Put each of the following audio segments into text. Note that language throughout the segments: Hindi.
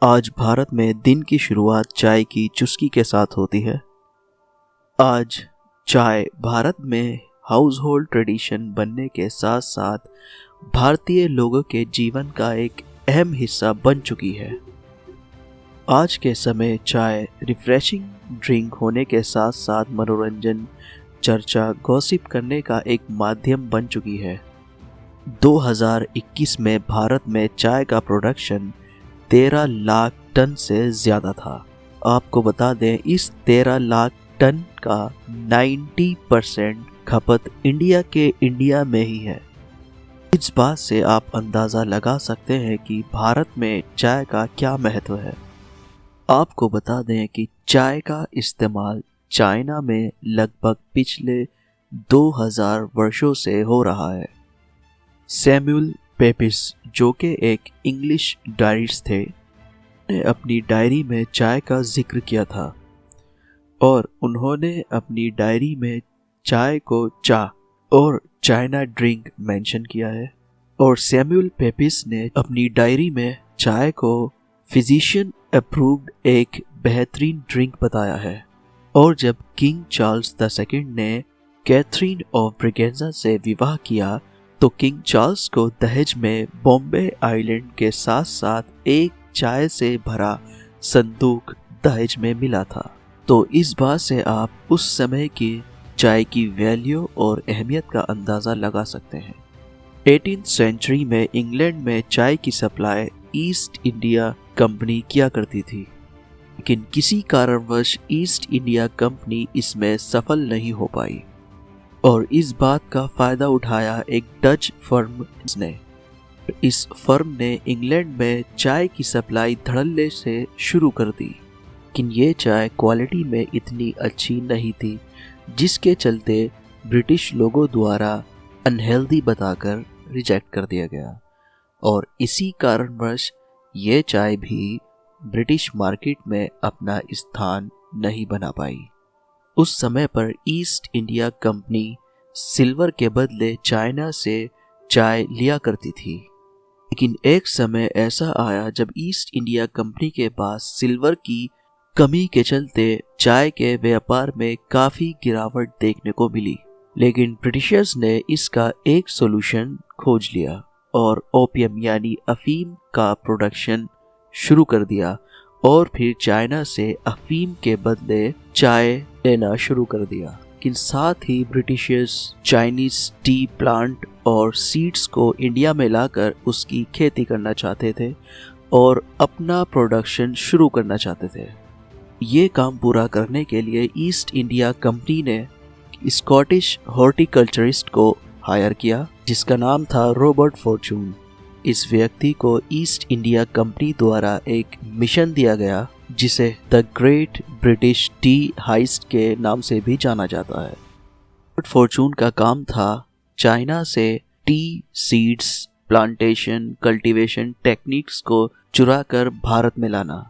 आज भारत में दिन की शुरुआत चाय की चुस्की के साथ होती है। आज चाय भारत में हाउस होल्ड ट्रेडिशन बनने के साथ साथ भारतीय लोगों के जीवन का एक अहम हिस्सा बन चुकी है। आज के समय चाय रिफ्रेशिंग ड्रिंक होने के साथ साथ मनोरंजन, चर्चा, गॉसिप करने का एक माध्यम बन चुकी है। 2021 में भारत में चाय का प्रोडक्शन 13 लाख टन से ज़्यादा था। आपको बता दें, इस 13 लाख टन का 90% खपत इंडिया में ही है। इस बात से आप अंदाज़ा लगा सकते हैं कि भारत में चाय का क्या महत्व है। आपको बता दें कि चाय का इस्तेमाल चाइना में लगभग पिछले 2000 वर्षों से हो रहा है। सैमुअल पेपिस, जो कि एक इंग्लिश डायरिस्ट थे, ने अपनी डायरी में चाय का जिक्र किया था और उन्होंने अपनी डायरी में चाय को चा और चाइना ड्रिंक मेंशन किया है। और सैमुअल पेपिस ने अपनी डायरी में चाय को फिजिशियन अप्रूव्ड एक बेहतरीन ड्रिंक बताया है। और जब किंग चार्ल्स II ने कैथरीन ऑफ ब्रिगेंजा से विवाह किया तो किंग चार्ल्स को दहेज में बॉम्बे आइलैंड के साथ साथ एक चाय से भरा संदूक दहेज में मिला था। तो इस बात से आप उस समय की चाय की वैल्यू और अहमियत का अंदाज़ा लगा सकते हैं। 18th सेंचुरी में इंग्लैंड में चाय की सप्लाई ईस्ट इंडिया कंपनी किया करती थी, लेकिन किसी कारणवश ईस्ट इंडिया कंपनी इसमें सफल नहीं हो पाई और इस बात का फ़ायदा उठाया एक डच फर्म ने। इस फर्म ने इंग्लैंड में चाय की सप्लाई धड़ल्ले से शुरू कर दी, लेकिन ये चाय क्वालिटी में इतनी अच्छी नहीं थी, जिसके चलते ब्रिटिश लोगों द्वारा अनहेल्दी बताकर रिजेक्ट कर दिया गया और इसी कारणवश ये चाय भी ब्रिटिश मार्केट में अपना स्थान नहीं बना पाई। उस समय पर ईस्ट इंडिया कंपनी सिल्वर के बदले चाइना से चाय लिया करती थी, लेकिन एक समय ऐसा आया जब ईस्ट इंडिया कंपनी के पास सिल्वर की कमी के चलते चाय के व्यापार में काफ़ी गिरावट देखने को मिली। लेकिन ब्रिटिशर्स ने इसका एक सॉल्यूशन खोज लिया और ओपियम यानी अफीम का प्रोडक्शन शुरू कर दिया और फिर चाइना से अफीम के बदले चाय लेना शुरू कर दिया। लेकिन साथ ही ब्रिटिशर्स चाइनीज टी प्लांट और सीड्स को इंडिया में लाकर उसकी खेती करना चाहते थे और अपना प्रोडक्शन शुरू करना चाहते थे। ये काम पूरा करने के लिए ईस्ट इंडिया कंपनी ने स्कॉटिश हॉर्टिकल्चरिस्ट को हायर किया, जिसका नाम था रॉबर्ट फॉर्चून। इस व्यक्ति को ईस्ट इंडिया कंपनी द्वारा एक मिशन दिया गया, जिसे the great British tea heist के नाम से भी जाना जाता है। फॉर्चून का काम था चाइना से T seeds, plantation, cultivation techniques को चुरा कर भारत में लाना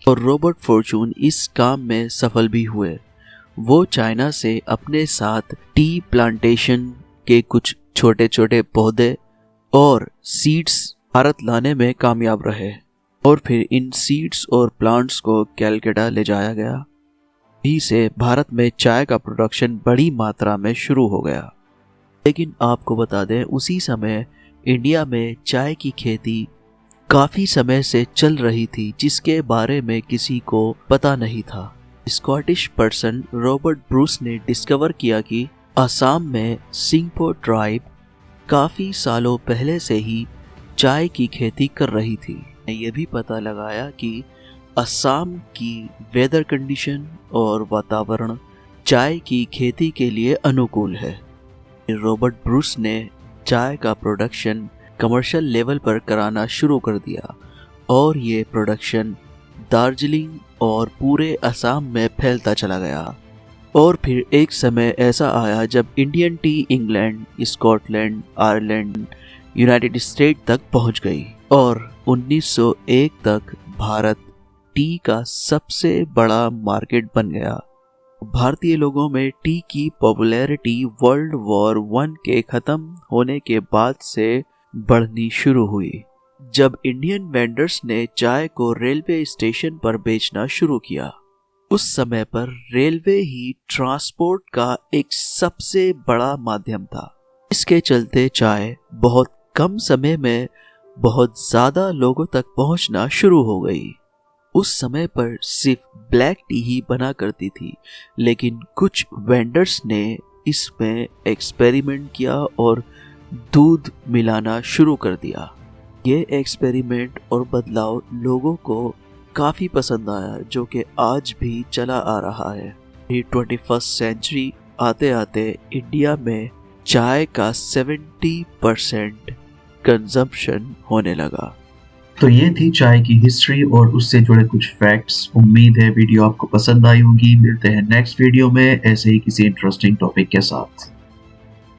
और रॉबर्ट फॉर्चून इस काम में सफल भी हुए। वो चाइना से अपने साथ टी प्लांटेशन के कुछ छोटे छोटे पौधे और सीड्स भारत लाने में कामयाब रहे और फिर इन सीड्स और प्लांट्स को कलकत्ता ले जाया गया। यहीं से भारत में चाय का प्रोडक्शन बड़ी मात्रा में शुरू हो गया। लेकिन आपको बता दें, उसी समय इंडिया में चाय की खेती काफ़ी समय से चल रही थी, जिसके बारे में किसी को पता नहीं था। स्कॉटिश पर्सन रॉबर्ट ब्रूस ने डिस्कवर किया कि असम में सिंगपो ट्राइब काफ़ी सालों पहले से ही चाय की खेती कर रही थी। ये भी पता लगाया कि असम की वेदर कंडीशन और वातावरण चाय की खेती के लिए अनुकूल है। रॉबर्ट ब्रूस ने चाय का प्रोडक्शन कमर्शियल लेवल पर कराना शुरू कर दिया और ये प्रोडक्शन दार्जिलिंग और पूरे असम में फैलता चला गया। और फिर एक समय ऐसा आया जब Indian T England, Scotland, Ireland, United state तक पहुंच गई और 1901 तक भारत टी का सबसे बड़ा मार्केट बन गया। भारतीय लोगों में टी की पॉपुलैरिटी वर्ल्ड वॉर 1 के ख़त्म होने के बाद से बढ़नी शुरू हुई जब इंडियन वेंडर्स ने चाय को रेलवे स्टेशन पर बेचना शुरू किया, उस समय पर रेलवे ही ट्रांसपोर्ट का एक सबसे बड़ा माध्यम था। इसके चलते चाय बहुत कम समय में बहुत ज़्यादा लोगों तक पहुंचना शुरू हो गई। उस समय पर सिर्फ ब्लैक टी ही बना करती थी, लेकिन कुछ वेंडर्स ने इसमें एक्सपेरिमेंट किया और दूध मिलाना शुरू कर दिया। ये एक्सपेरिमेंट और बदलाव लोगों को काफ़ी पसंद आया, जो कि आज भी चला आ रहा है। 21st सेंचुरी आते आते इंडिया में चाय का 70% कंजम्पशन होने लगा। तो ये थी चाय की हिस्ट्री और उससे जुड़े कुछ फैक्ट्स। उम्मीद है वीडियो आपको पसंद आई होगी। मिलते हैं नेक्स्ट वीडियो में ऐसे ही किसी इंटरेस्टिंग टॉपिक के साथ।